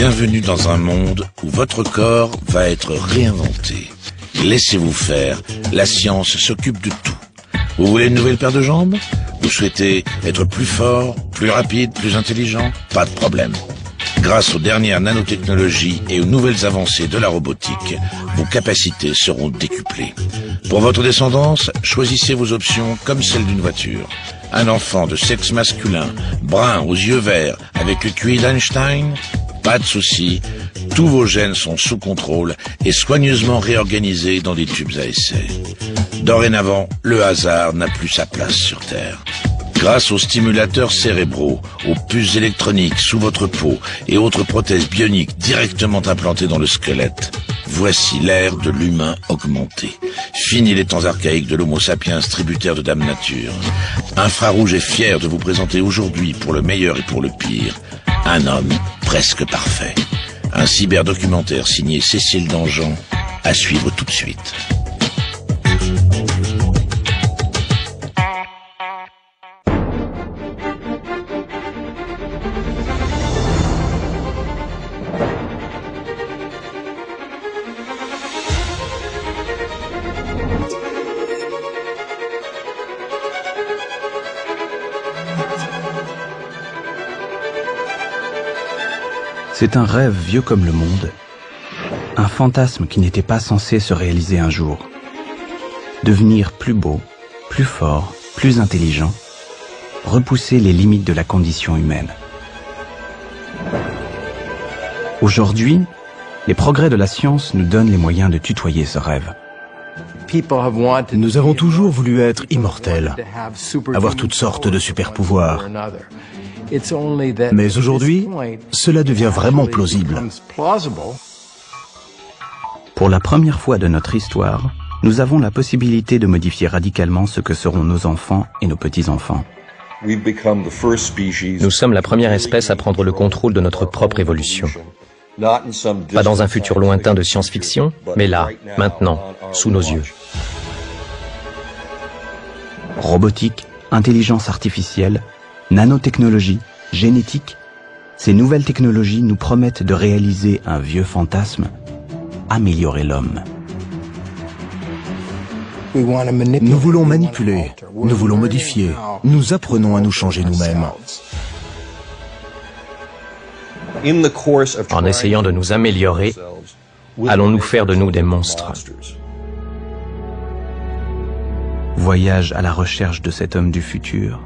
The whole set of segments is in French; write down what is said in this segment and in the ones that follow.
Bienvenue dans un monde où votre corps va être réinventé. Laissez-vous faire, la science s'occupe de tout. Vous voulez une nouvelle paire de jambes? Vous souhaitez être plus fort, plus rapide, plus intelligent? Pas de problème. Grâce aux dernières nanotechnologies et aux nouvelles avancées de la robotique, vos capacités seront décuplées. Pour votre descendance, choisissez vos options comme celle d'une voiture. Un enfant de sexe masculin, brun aux yeux verts, avec le QI d'Einstein? Pas de souci, tous vos gènes sont sous contrôle et soigneusement réorganisés dans des tubes à essai. Dorénavant, le hasard n'a plus sa place sur Terre. Grâce aux stimulateurs cérébraux, aux puces électroniques sous votre peau et autres prothèses bioniques directement implantées dans le squelette, voici l'ère de l'humain augmenté. Fini les temps archaïques de l'homo sapiens tributaire de Dame Nature. Infrarouge est fier de vous présenter aujourd'hui, pour le meilleur et pour le pire, un homme presque parfait. Un cyberdocumentaire signé Cécile Dangean, à suivre tout de suite. C'est un rêve vieux comme le monde, un fantasme qui n'était pas censé se réaliser un jour. Devenir plus beau, plus fort, plus intelligent, repousser les limites de la condition humaine. Aujourd'hui, les progrès de la science nous donnent les moyens de tutoyer ce rêve. Nous avons toujours voulu être immortels, avoir toutes sortes de super-pouvoirs. Mais aujourd'hui, cela devient vraiment plausible. Pour la première fois de notre histoire, nous avons la possibilité de modifier radicalement ce que seront nos enfants et nos petits-enfants. Nous sommes la première espèce à prendre le contrôle de notre propre évolution. Pas dans un futur lointain de science-fiction, mais là, maintenant, sous nos yeux. Robotique, intelligence artificielle, nanotechnologie, génétique, ces nouvelles technologies nous promettent de réaliser un vieux fantasme, améliorer l'homme. Nous voulons manipuler, nous voulons modifier, nous apprenons à nous changer nous-mêmes. En essayant de nous améliorer, allons-nous faire de nous des monstres? Voyage à la recherche de cet homme du futur.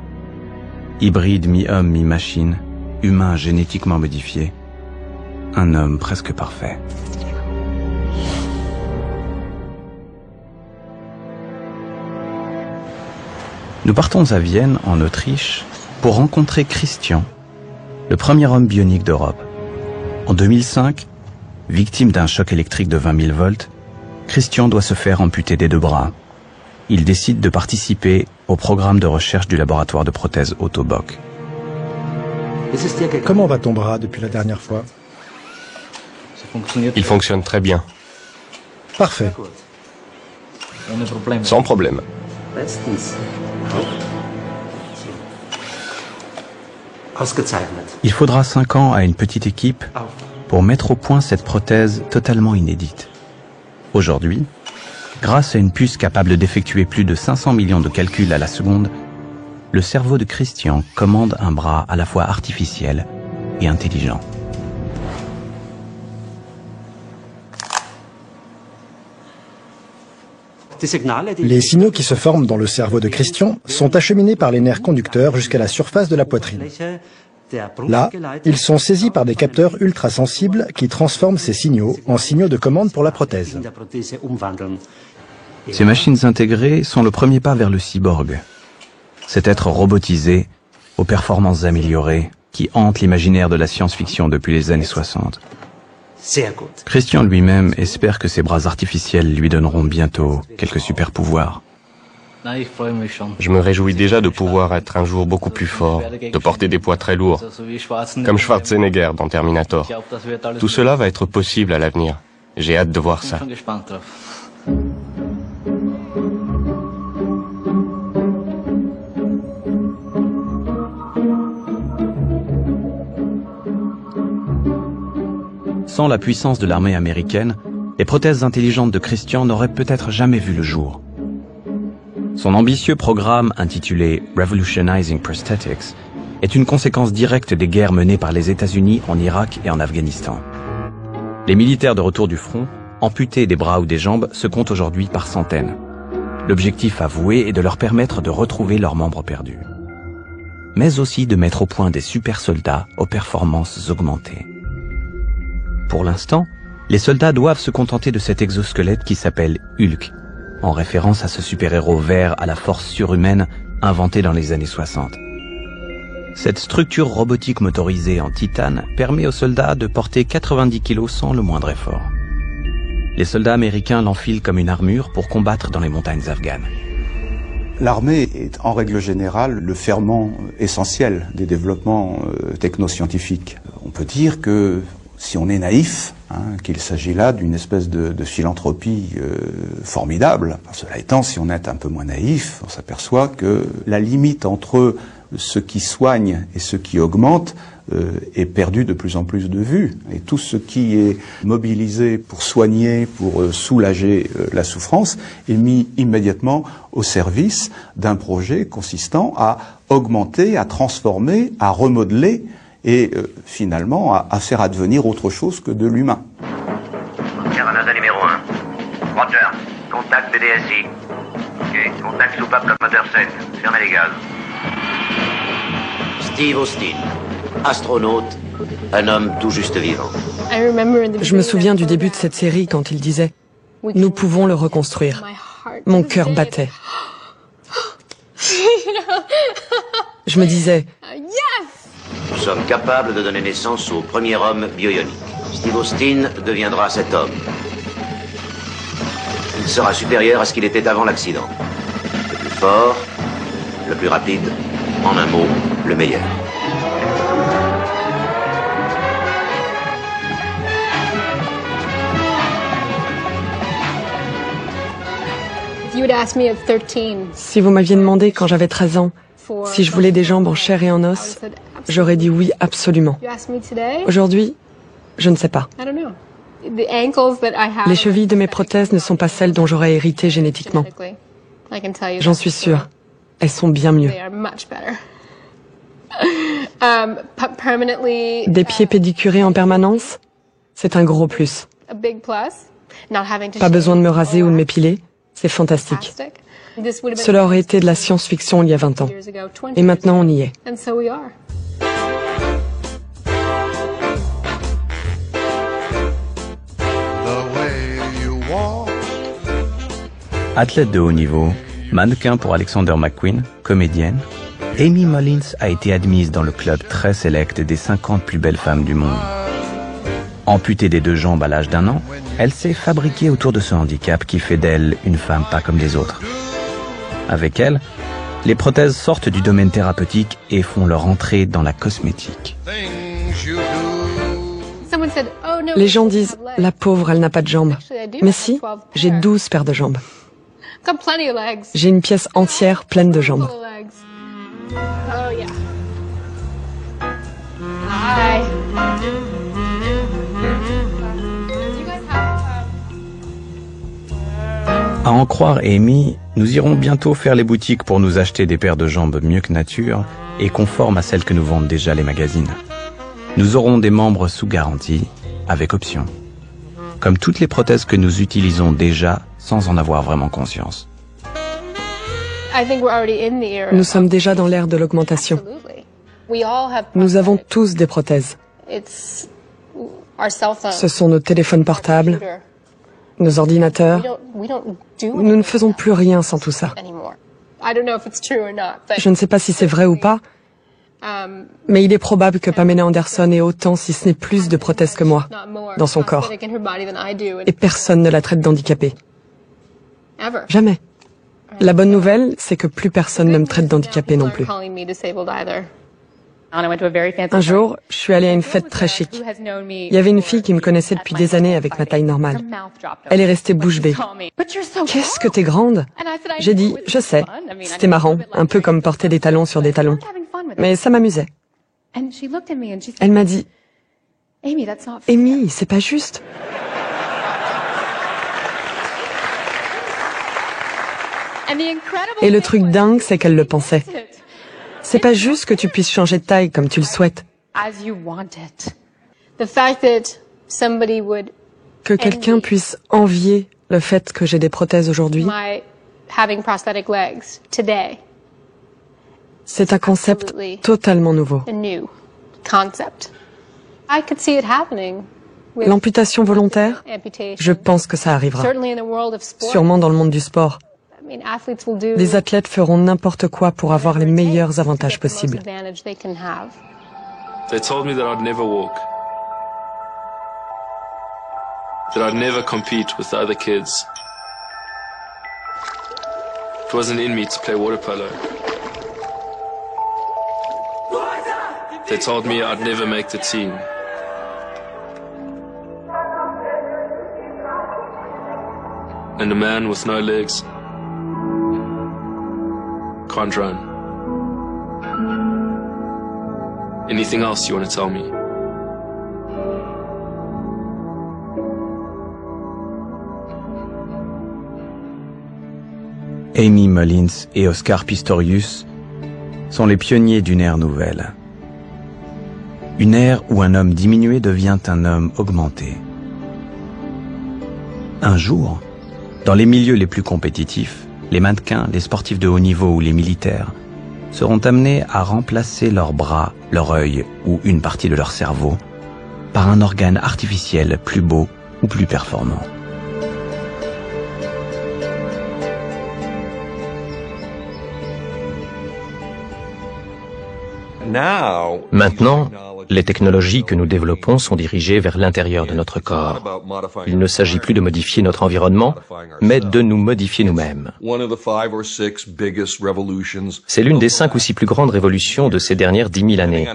Hybride mi-homme, mi-machine, humain génétiquement modifié. Un homme presque parfait. Nous partons à Vienne, en Autriche, pour rencontrer Christian, le premier homme bionique d'Europe. En 2005, victime d'un choc électrique de 20 000 volts, Christian doit se faire amputer des deux bras. Il décide de participer au programme de recherche du laboratoire de prothèses Autoboc. Comment va ton bras depuis la dernière fois? Il fonctionne très bien. Parfait. Sans problème. Il faudra 5 ans à une petite équipe pour mettre au point cette prothèse totalement inédite. Aujourd'hui, grâce à une puce capable d'effectuer plus de 500 millions de calculs à la seconde, le cerveau de Christian commande un bras à la fois artificiel et intelligent. Les signaux qui se forment dans le cerveau de Christian sont acheminés par les nerfs conducteurs jusqu'à la surface de la poitrine. Là, ils sont saisis par des capteurs ultrasensibles qui transforment ces signaux en signaux de commande pour la prothèse. Ces machines intégrées sont le premier pas vers le cyborg. Cet être robotisé, aux performances améliorées, qui hante l'imaginaire de la science-fiction depuis les années 60. Christian lui-même espère que ses bras artificiels lui donneront bientôt quelques super-pouvoirs. Je me réjouis déjà de pouvoir être un jour beaucoup plus fort, de porter des poids très lourds, comme Schwarzenegger dans Terminator. Tout cela va être possible à l'avenir. J'ai hâte de voir ça. Sans la puissance de l'armée américaine, les prothèses intelligentes de Christian n'auraient peut-être jamais vu le jour. Son ambitieux programme intitulé Revolutionizing Prosthetics est une conséquence directe des guerres menées par les États-Unis en Irak et en Afghanistan. Les militaires de retour du front, amputés des bras ou des jambes, se comptent aujourd'hui par centaines. L'objectif avoué est de leur permettre de retrouver leurs membres perdus, mais aussi de mettre au point des super soldats aux performances augmentées. Pour l'instant, les soldats doivent se contenter de cet exosquelette qui s'appelle Hulk, en référence à ce super-héros vert à la force surhumaine inventé dans les années 60. Cette structure robotique motorisée en titane permet aux soldats de porter 90 kg sans le moindre effort. Les soldats américains l'enfilent comme une armure pour combattre dans les montagnes afghanes. L'armée est en règle générale le ferment essentiel des développements technoscientifiques. On peut dire que si on est naïf, qu'il s'agit là d'une espèce de philanthropie formidable. Cela étant, si on est un peu moins naïf, on s'aperçoit que la limite entre ce qui soigne et ce qui augmente est perdu de plus en plus de vue. Et tout ce qui est mobilisé pour soigner, pour soulager la souffrance, est mis immédiatement au service d'un projet consistant à augmenter, à transformer, à remodeler et finalement à faire advenir autre chose que de l'humain. Canada numéro 1. Roger. Contact BDSI. Ok. Contact soupape comme moteur 7. Fermez les gaz. Steve Austin, astronaute, un homme tout juste vivant. Je me souviens du début de cette série quand il disait « Nous pouvons le reconstruire ». Mon cœur battait. Je me disais « Nous sommes capables de donner naissance au premier homme bioionique. Steve Austin deviendra cet homme. Il sera supérieur à ce qu'il était avant l'accident. Le plus fort, le plus rapide, en un mot, le meilleur. Si vous m'aviez demandé quand j'avais 13 ans si je voulais des jambes en chair et en os, j'aurais dit oui, absolument. Aujourd'hui, je ne sais pas. Les chevilles de mes prothèses ne sont pas celles dont j'aurais hérité génétiquement. J'en suis sûre. Elles sont bien mieux. Des pieds pédicurés en permanence, c'est un gros plus. Pas besoin de me raser ou de m'épiler, c'est fantastique. Cela aurait été de la science-fiction il y a 20 ans. Et maintenant, on y est. Athlète de haut niveau, mannequin pour Alexander McQueen, comédienne, Amy Mullins a été admise dans le club très sélect des 50 plus belles femmes du monde. Amputée des 2 jambes à l'âge d'1 an, elle s'est fabriquée autour de ce handicap qui fait d'elle une femme pas comme les autres. Avec elle, les prothèses sortent du domaine thérapeutique et font leur entrée dans la cosmétique. Les gens disent « La pauvre, elle n'a pas de jambes ». Mais si, j'ai 12 paires de jambes. J'ai une pièce entière pleine de jambes. À en croire Amy, nous irons bientôt faire les boutiques pour nous acheter des paires de jambes mieux que nature et conformes à celles que nous vendent déjà les magazines. Nous aurons des membres sous garantie, avec option. Comme toutes les prothèses que nous utilisons déjà sans en avoir vraiment conscience. Nous sommes déjà dans l'ère de l'augmentation. Nous avons tous des prothèses. Ce sont nos téléphones portables, nos ordinateurs. Nous ne faisons plus rien sans tout ça. Je ne sais pas si c'est vrai ou pas, mais il est probable que Pamela Anderson ait autant, si ce n'est plus, de prothèses que moi dans son corps. Et personne ne la traite d'handicapée. Jamais. La bonne nouvelle, c'est que plus personne ne me traite d'handicapée non plus. Un jour, je suis allée à une fête très chic. Il y avait une fille qui me connaissait depuis des années avec ma taille normale. Elle est restée bouche bée. « Qu'est-ce que t'es grande ?» J'ai dit « Je sais. » C'était marrant, un peu comme porter des talons sur des talons. Mais ça m'amusait. Elle m'a dit Amy, c'est pas juste. Et le truc dingue, c'est qu'elle le pensait. C'est pas juste que tu puisses changer de taille comme tu le souhaites. Que quelqu'un puisse envier le fait que j'ai des prothèses aujourd'hui. C'est un concept totalement nouveau. L'amputation volontaire, je pense que ça arrivera. Sûrement dans le monde du sport. Les athlètes feront n'importe quoi pour avoir les meilleurs avantages possibles. They told me that I'd never walk, that I'd never compete with the other kids. It wasn't in me to play water polo. They told me I'd never make the team. And a man with no legs can't run. Anything else you want to tell me? Amy Mullins et Oscar Pistorius sont les pionniers d'une ère nouvelle. Une ère où un homme diminué devient un homme augmenté. Un jour, dans les milieux les plus compétitifs, les mannequins, les sportifs de haut niveau ou les militaires seront amenés à remplacer leurs bras, leur œil ou une partie de leur cerveau par un organe artificiel plus beau ou plus performant. Maintenant, les technologies que nous développons sont dirigées vers l'intérieur de notre corps. Il ne s'agit plus de modifier notre environnement, mais de nous modifier nous-mêmes. C'est l'une des 5 ou 6 plus grandes révolutions de ces dernières 10 000 années,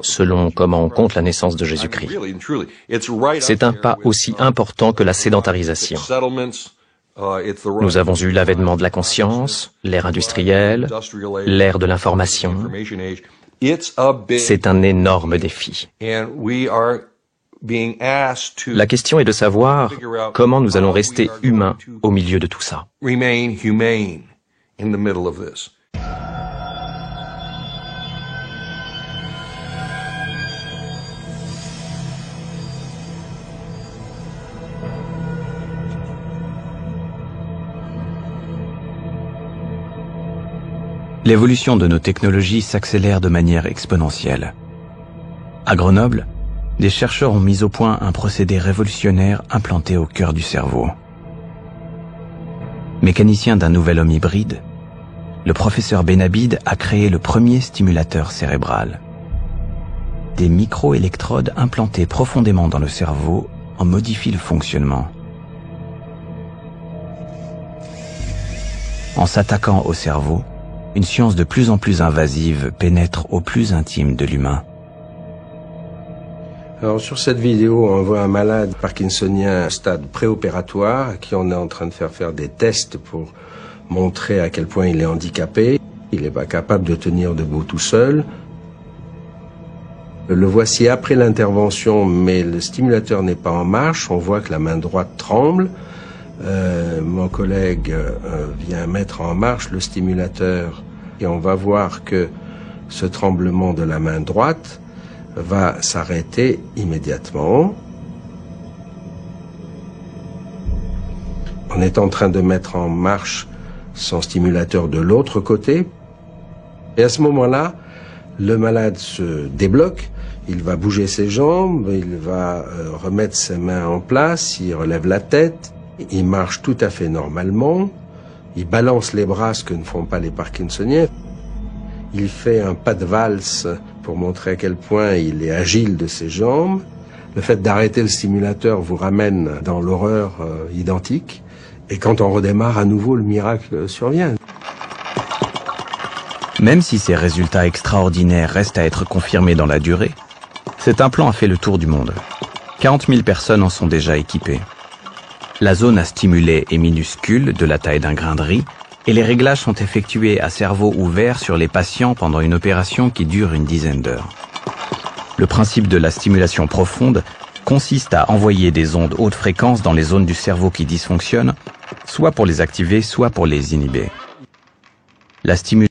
selon comment on compte la naissance de Jésus-Christ. C'est un pas aussi important que la sédentarisation. Nous avons eu l'avènement de la conscience, l'ère industrielle, l'ère de l'information. C'est un énorme défi. La question est de savoir comment nous allons rester humains au milieu de tout ça. L'évolution de nos technologies s'accélère de manière exponentielle. À Grenoble, des chercheurs ont mis au point un procédé révolutionnaire implanté au cœur du cerveau. Mécanicien d'un nouvel homme hybride, le professeur Benabid a créé le premier stimulateur cérébral. Des microélectrodes implantées profondément dans le cerveau en modifient le fonctionnement. En s'attaquant au cerveau, une science de plus en plus invasive pénètre au plus intime de l'humain. Alors sur cette vidéo, on voit un malade parkinsonien stade préopératoire à qui on est en train de faire des tests pour montrer à quel point il est handicapé. Il n'est pas capable de tenir debout tout seul. Le voici après l'intervention, mais le stimulateur n'est pas en marche. On voit que la main droite tremble. Mon collègue vient mettre en marche le stimulateur et on va voir que ce tremblement de la main droite va s'arrêter immédiatement. On est en train de mettre en marche son stimulateur de l'autre côté et à ce moment-là, le malade se débloque, il va bouger ses jambes, il va remettre ses mains en place, il relève la tête. Il marche tout à fait normalement, il balance les bras, ce que ne font pas les parkinsoniens. Il fait un pas de valse pour montrer à quel point il est agile de ses jambes. Le fait d'arrêter le stimulateur vous ramène dans l'horreur identique. Et quand on redémarre à nouveau, le miracle survient. Même si ces résultats extraordinaires restent à être confirmés dans la durée, cet implant a fait le tour du monde. 40 000 personnes en sont déjà équipées. La zone à stimuler est minuscule, de la taille d'un grain de riz, et les réglages sont effectués à cerveau ouvert sur les patients pendant une opération qui dure une dizaine d'heures. Le principe de la stimulation profonde consiste à envoyer des ondes haute fréquence dans les zones du cerveau qui dysfonctionnent, soit pour les activer, soit pour les inhiber. La stimulation